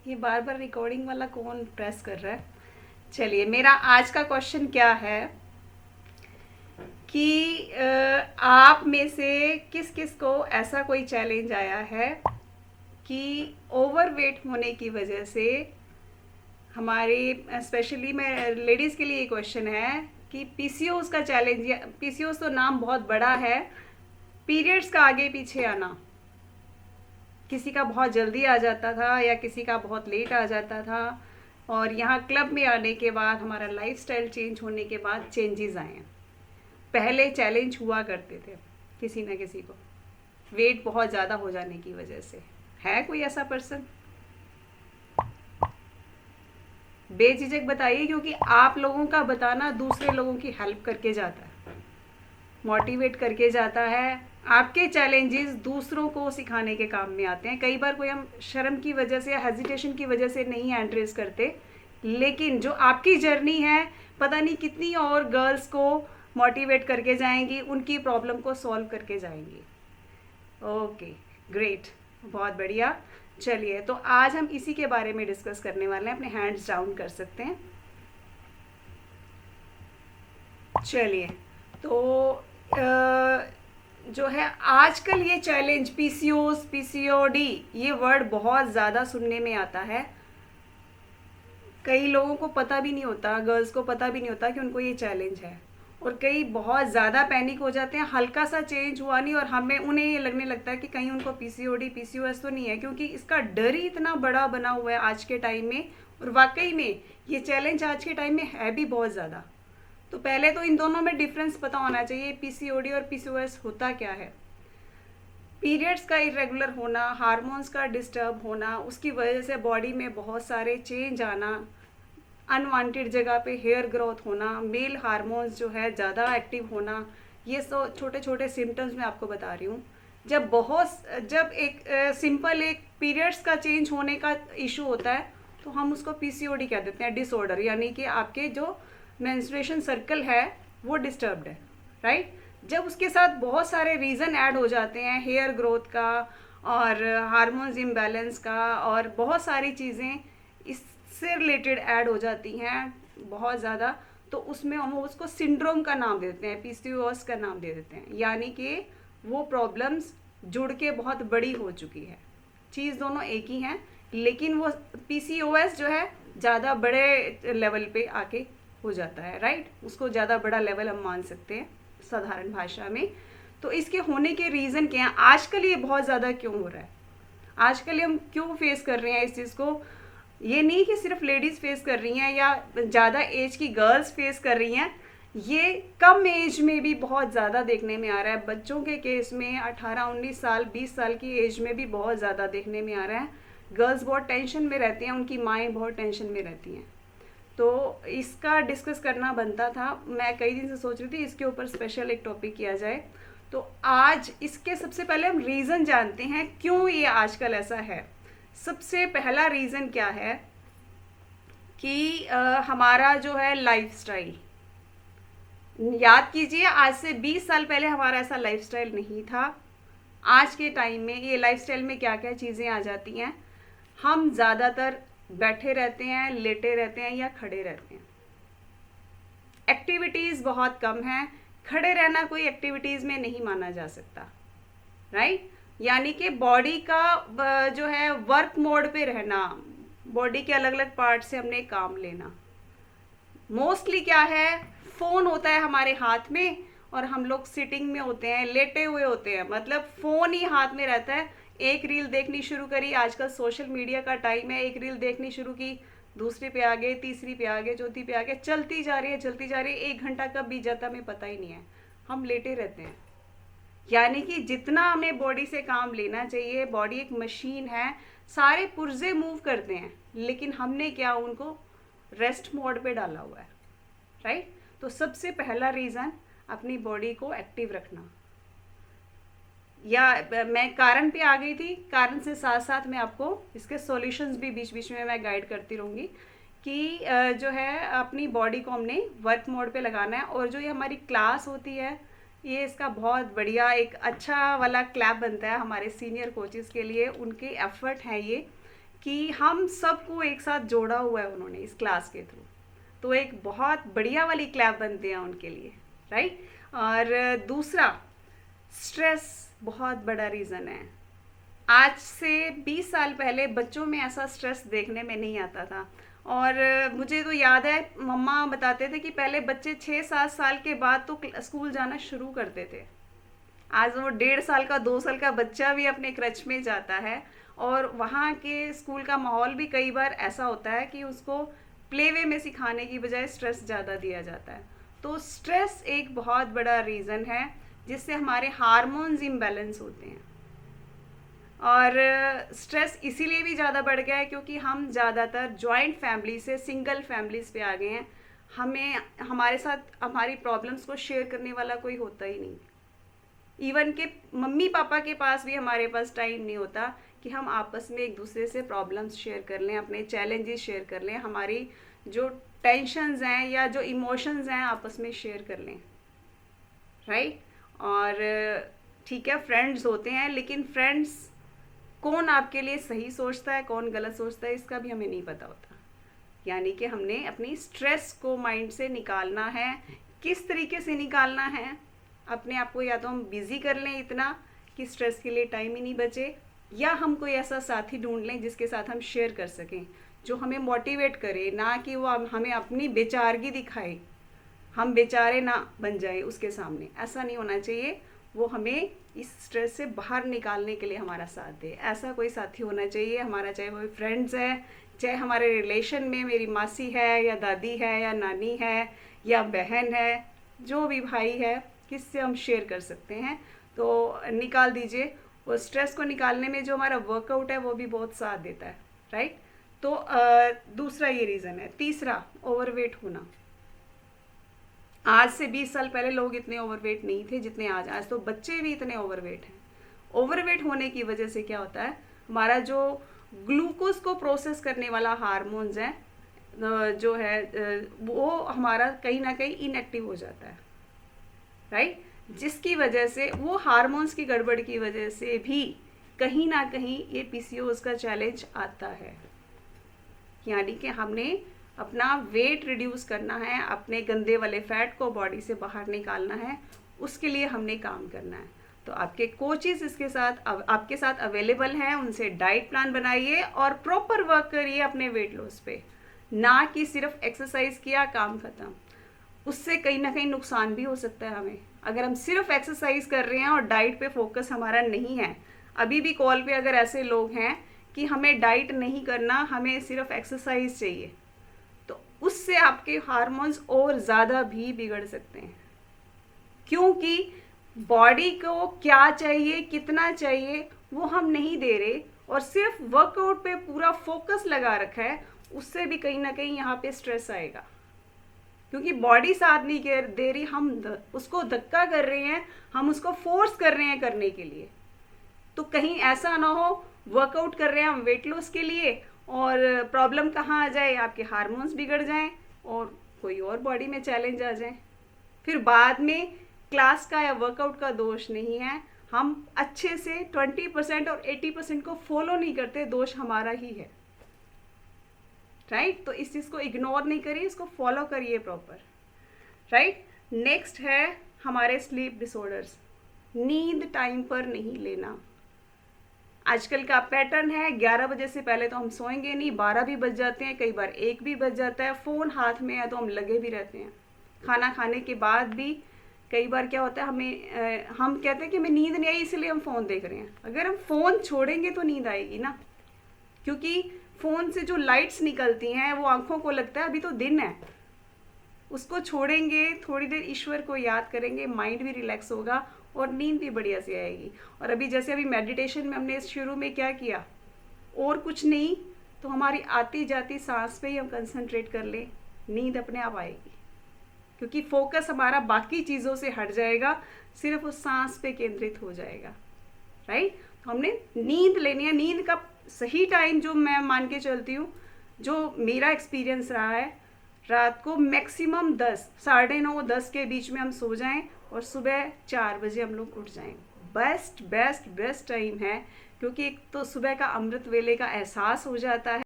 ये बार बार रिकॉर्डिंग वाला कौन प्रेस कर रहा है? चलिए, मेरा आज का क्वेश्चन क्या है कि आप में से किस किस को ऐसा कोई चैलेंज आया है कि ओवरवेट होने की वजह से हमारे, स्पेशली मैं लेडीज़ के लिए ये क्वेश्चन है कि पीसीओएस का चैलेंज, या पीसीओएस तो नाम बहुत बड़ा है, पीरियड्स का आगे पीछे आना, किसी का बहुत जल्दी आ जाता था या किसी का बहुत लेट आ जाता था, और यहाँ क्लब में आने के बाद हमारा लाइफस्टाइल चेंज होने के बाद चेंजेस आए हैं। पहले चैलेंज हुआ करते थे किसी ना किसी को वेट बहुत ज़्यादा हो जाने की वजह से। है कोई ऐसा पर्सन? बेझिझक बताइए, क्योंकि आप लोगों का बताना दूसरे लोगों की हेल्प करके जाता है, मोटिवेट करके जाता है। आपके चैलेंजेस दूसरों को सिखाने के काम में आते हैं। कई बार कोई हम शर्म की वजह से या हेजिटेशन की वजह से नहीं एड्रेस करते, लेकिन जो आपकी जर्नी है पता नहीं कितनी और गर्ल्स को मोटिवेट करके जाएंगी, उनकी प्रॉब्लम को सॉल्व करके जाएंगी। ओके, ग्रेट, बहुत बढ़िया। चलिए, तो आज हम इसी के बारे में डिस्कस करने वाले हैं। अपने हैंड्स डाउन कर सकते हैं। चलिए, तो जो है आजकल ये चैलेंज पीसीओएस, पीसीओडी, ये वर्ड बहुत ज़्यादा सुनने में आता है। कई लोगों को पता भी नहीं होता, गर्ल्स को पता भी नहीं होता कि उनको ये चैलेंज है, और कई बहुत ज़्यादा पैनिक हो जाते हैं। हल्का सा चेंज हुआ नहीं और उन्हें ये लगने लगता है कि कहीं उनको पीसीओडी, पीसीओएस तो नहीं है, क्योंकि इसका डर ही इतना बड़ा बना हुआ है आज के टाइम में। और वाकई में ये चैलेंज आज के टाइम में है भी बहुत ज़्यादा। तो पहले तो इन दोनों में डिफरेंस पता होना चाहिए, पीसीओडी और पीसीओएस होता क्या है। पीरियड्स का इरेगुलर होना, हार्मोन्स का डिस्टर्ब होना, उसकी वजह से बॉडी में बहुत सारे चेंज आना, अनवांटेड जगह पे हेयर ग्रोथ होना, मेल हार्मोन्स जो है ज़्यादा एक्टिव होना, ये सब छोटे छोटे सिम्टम्स मैं आपको बता रही हूँ। जब एक सिंपल एक पीरियड्स का चेंज होने का इशू होता है तो हम उसको पीसीओडी कह देते हैं, डिसऑर्डर, यानी कि आपके जो मेंस्ट्रुएशन सर्कल है वो डिस्टर्ब्ड है, राइट। जब उसके साथ बहुत सारे रीज़न ऐड हो जाते हैं, हेयर ग्रोथ का और हार्मोन्स इम्बैलेंस का और बहुत सारी चीज़ें इससे रिलेटेड ऐड हो जाती हैं बहुत ज़्यादा, तो उसमें हम उसको सिंड्रोम का नाम दे देते हैं, पीसीओएस का नाम दे देते हैं। यानी कि वो प्रॉब्लम्स जुड़ के बहुत बड़ी हो चुकी है। चीज़ दोनों एक ही हैं, लेकिन वो पीसीओएस जो है ज़्यादा बड़े लेवल पे आके हो जाता है, राइट। उसको ज़्यादा बड़ा लेवल हम मान सकते हैं साधारण भाषा में। तो इसके होने के रीज़न क्या हैं? आजकल ये बहुत ज़्यादा क्यों हो रहा है? आजकल हम क्यों फेस कर रहे हैं इस चीज़ को? ये नहीं कि सिर्फ लेडीज़ फेस कर रही हैं या ज़्यादा एज की गर्ल्स फेस कर रही हैं, ये कम एज में भी बहुत ज़्यादा देखने में आ रहा है। बच्चों के केस में 18-19 साल, 20 साल की एज में भी बहुत ज़्यादा देखने में आ रहा है। गर्ल्स बहुत टेंशन में रहती हैं, उनकी माएँ बहुत टेंशन में रहती हैं। तो इसका डिस्कस करना बनता था। मैं कई दिन से सोच रही थी इसके ऊपर स्पेशल एक टॉपिक किया जाए। तो आज इसके सबसे पहले हम रीज़न जानते हैं क्यों ये आजकल ऐसा है। सबसे पहला रीज़न क्या है कि हमारा जो है लाइफस्टाइल। याद कीजिए, आज से 20 साल पहले हमारा ऐसा लाइफस्टाइल नहीं था। आज के टाइम में ये लाइफस्टाइल में क्या क्या चीज़ें आ जाती हैं? हम ज़्यादातर बैठे रहते हैं, लेटे रहते हैं या खड़े रहते हैं। एक्टिविटीज़ बहुत कम हैं। खड़े रहना कोई एक्टिविटीज़ में नहीं माना जा सकता, राइट। यानी कि बॉडी का जो है वर्क मोड पे रहना, बॉडी के अलग अलग पार्ट से हमने काम लेना। मोस्टली क्या है, फ़ोन होता है हमारे हाथ में और हम लोग सिटिंग में होते हैं, लेटे हुए होते हैं, मतलब फ़ोन ही हाथ में रहता है। एक रील देखनी शुरू करी, आजकल सोशल मीडिया का टाइम है, एक रील देखनी शुरू की, दूसरी पे आ गए, तीसरी पे आ गए, चौथी पे आ गए, चलती जा रही है चलती जा रही है। 1 घंटा कब बीत जाता हमें पता ही नहीं है, हम लेटे रहते हैं। यानी कि जितना हमें बॉडी से काम लेना चाहिए, बॉडी एक मशीन है, सारे पुर्जे मूव करते हैं, लेकिन हमने क्या उनको रेस्ट मोड पे डाला हुआ है, राइट। तो सबसे पहला रीज़न अपनी बॉडी को एक्टिव रखना। या मैं कारण पे आ गई थी, कारण से साथ साथ मैं आपको इसके सॉल्यूशंस भी बीच बीच में मैं गाइड करती रहूँगी कि जो है अपनी बॉडी को हमने वर्क मोड पे लगाना है। और जो ये हमारी क्लास होती है, ये इसका बहुत बढ़िया एक अच्छा वाला क्लैप बनता है हमारे सीनियर कोचेस के लिए। उनके एफर्ट हैं ये कि हम सबको एक साथ जोड़ा हुआ है उन्होंने इस क्लास के थ्रू। तो एक बहुत बढ़िया वाली क्लैप बनती है उनके लिए, राइट। और दूसरा, स्ट्रेस बहुत बड़ा रीज़न है। आज से 20 साल पहले बच्चों में ऐसा स्ट्रेस देखने में नहीं आता था। और मुझे तो याद है मम्मा बताते थे कि पहले बच्चे 6-7 साल के बाद तो स्कूल जाना शुरू करते थे। आज वो 1.5 साल का 2 साल का बच्चा भी अपने क्रच में जाता है। और वहाँ के स्कूल का माहौल भी कई बार ऐसा होता है कि उसको प्ले वे में सिखाने की बजाय स्ट्रेस ज़्यादा दिया जाता है। तो स्ट्रेस एक बहुत बड़ा रीज़न है जिससे हमारे हार्मोन्स इम्बैलेंस होते हैं। और स्ट्रेस इसीलिए भी ज़्यादा बढ़ गया है क्योंकि हम ज़्यादातर जॉइंट फैमिली से सिंगल फैमिलीज़ पे आ गए हैं। हमें हमारे साथ हमारी प्रॉब्लम्स को शेयर करने वाला कोई होता ही नहीं। इवन के मम्मी पापा के पास भी हमारे पास टाइम नहीं होता कि हम आपस में एक दूसरे से प्रॉब्लम्स शेयर कर लें, अपने चैलेंजेस शेयर कर लें, हमारी जो टेंशन्स हैं या जो इमोशंस हैं आपस में शेयर कर लें, राइट। और ठीक है, फ्रेंड्स होते हैं, लेकिन फ्रेंड्स कौन आपके लिए सही सोचता है कौन गलत सोचता है इसका भी हमें नहीं पता होता। यानी कि हमने अपनी स्ट्रेस को माइंड से निकालना है। किस तरीके से निकालना है? अपने आप को या तो हम बिज़ी कर लें इतना कि स्ट्रेस के लिए टाइम ही नहीं बचे, या हम कोई ऐसा साथी ढूंढ लें जिसके साथ हम शेयर कर सकें, जो हमें मोटिवेट करे, ना कि वो हमें अपनी बेचारगी दिखाए, हम बेचारे ना बन जाए उसके सामने। ऐसा नहीं होना चाहिए। वो हमें इस स्ट्रेस से बाहर निकालने के लिए हमारा साथ दे, ऐसा कोई साथी होना चाहिए हमारा। चाहे वो फ्रेंड्स है, चाहे हमारे रिलेशन में मेरी मासी है या दादी है या नानी है या बहन है, जो भी भाई है, किससे हम शेयर कर सकते हैं तो निकाल दीजिए। और स्ट्रेस को निकालने में जो हमारा वर्कआउट है वो भी बहुत साथ देता है, राइट। तो दूसरा ये रीज़न है। तीसरा, ओवरवेट होना। आज से 20 साल पहले लोग इतने ओवरवेट नहीं थे जितने आज तो बच्चे भी इतने ओवरवेट हैं। ओवरवेट होने की वजह से क्या होता है, हमारा जो ग्लूकोज को प्रोसेस करने वाला हार्मोन्स है जो है वो हमारा कहीं ना कहीं इनएक्टिव हो जाता है, राइट। जिसकी वजह से वो हार्मोन्स की गड़बड़ की वजह से भी कहीं ना कहीं ये पीसीओएस का चैलेंज आता है। यानी कि हमने अपना वेट रिड्यूस करना है, अपने गंदे वाले फैट को बॉडी से बाहर निकालना है, उसके लिए हमने काम करना है। तो आपके कोचेस इसके साथ आपके साथ अवेलेबल हैं, उनसे डाइट प्लान बनाइए और प्रॉपर वर्क करिए अपने वेट लॉस पे, ना कि सिर्फ एक्सरसाइज किया काम खत्म। उससे कहीं ना कहीं नुकसान भी हो सकता है हमें। अगर हम सिर्फ एक्सरसाइज कर रहे हैं और डाइट पे फोकस हमारा नहीं है, अभी भी कॉल पे अगर ऐसे लोग हैं कि हमें डाइट नहीं करना, हमें सिर्फ एक्सरसाइज चाहिए, तो उससे आपके हार्मोन्स और ज़्यादा भी बिगड़ सकते हैं। क्योंकि बॉडी को क्या चाहिए, कितना चाहिए, वो हम नहीं दे रहे और सिर्फ वर्कआउट पे पूरा फोकस लगा रखा है। उससे भी कहीं ना कहीं यहाँ पे स्ट्रेस आएगा, क्योंकि बॉडी साथ नहीं दे रही, हम उसको धक्का कर रहे हैं, हम उसको फोर्स कर रहे हैं करने के लिए। तो कहीं ऐसा ना हो वर्कआउट कर रहे हैं हम वेट लॉस के लिए और प्रॉब्लम कहाँ आ जाए, आपके हार्मोन्स बिगड़ जाएं और कोई और बॉडी में चैलेंज आ जाए। फिर बाद में क्लास का या वर्कआउट का दोष नहीं है, हम अच्छे से 20% और 80% को फॉलो नहीं करते, दोष हमारा ही है, राइट। तो इस चीज़ को इग्नोर नहीं करिए, इसको फॉलो करिए प्रॉपर, राइट। नेक्स्ट है हमारे स्लीप डिसऑर्डर्स। नींद टाइम पर नहीं लेना। आजकल का पैटर्न है 11 बजे से पहले तो हम सोएंगे नहीं, 12 भी बज जाते हैं, कई बार 1 भी बज जाता है, फ़ोन हाथ में है तो हम लगे भी रहते हैं। खाना खाने के बाद भी कई बार क्या होता है, हम कहते हैं कि हमें नींद नहीं आई इसलिए हम फ़ोन देख रहे हैं। अगर हम फ़ोन छोड़ेंगे तो नींद आएगी ना, क्योंकि फ़ोन से जो लाइट्स निकलती हैं वो आंखों को लगता है अभी तो दिन है। उसको छोड़ेंगे, थोड़ी देर ईश्वर को याद करेंगे, माइंड भी रिलैक्स होगा और नींद भी बढ़िया से आएगी। और अभी मेडिटेशन में हमने शुरू में क्या किया, और कुछ नहीं तो हमारी आती जाती सांस पे ही हम कंसंट्रेट कर लें, नींद अपने आप आएगी, क्योंकि फोकस हमारा बाकी चीज़ों से हट जाएगा, सिर्फ उस सांस पे केंद्रित हो जाएगा, राइट। तो हमने नींद लेनी है। नींद का सही टाइम जो मैं मान के चलती हूँ, जो मेरा एक्सपीरियंस रहा है, रात को मैक्सिमम 10, 9:30, 10 के बीच में हम सो जाएं और सुबह 4 बजे हम लोग उठ जाएं। बेस्ट टाइम है क्योंकि एक तो सुबह का अमृत वेले का एहसास हो जाता है।